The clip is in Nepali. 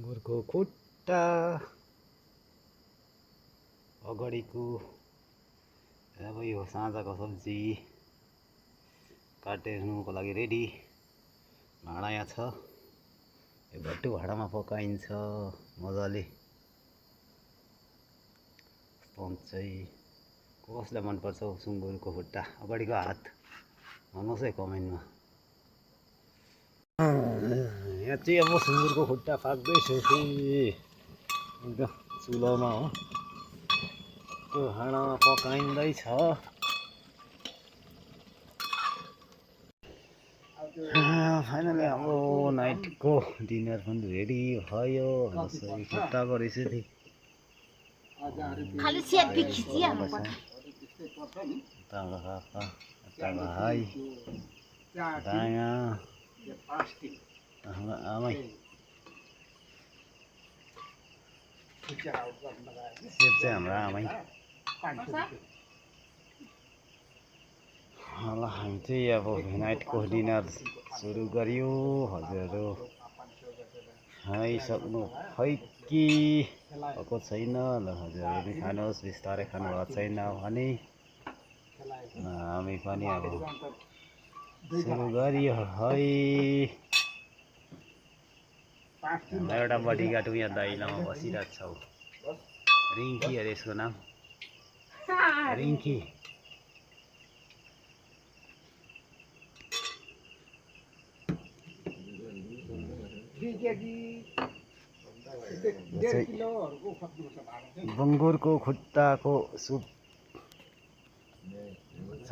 सुँगुरको खुट्टा अगाडिको अब यो साँझको सब्जी काट्नुको लागि रेडी। भाँडा यहाँ छ, यो भट्टु भाँडामा पकाइन्छ मजाले। चाहिँ कसलाई मनपर्छ सुँगुरको खुट्टा अगाडिको हात भन्नुहोस् है कमेन्टमा। यहाँ चाहिँ अब सुँगुरको खुट्टा पाक्दैछ एकदम चुलोमा हो, त्यो भाँडामा पकाइँदैछ। फाइनली हाम्रो नाइटको डिनर पनि रेडी भयो। खुट्टाको रेसिपी खाली सेल्फी खिचिहाल्नु पर्छ। भाइ दाया आमै सेप चाहिँ हाम्रो आमै। ल हामी चाहिँ अब नाइटको डिनर सुरु गरियो। हजुरहरू खाइसक्नु खै कि भएको छैन? ल हजुरहरू पनि खानुहोस्, बिस्तारै खानुभएको छैन भने हामी पनि अब सुरु गरियो है। एउटा बडीगार्ड यहाँ दैलामा बसिरहेको छौ, रिङ्की अरे यसको नाम, रिङ्की। सुँगुरको खुट्टाको सुप छ।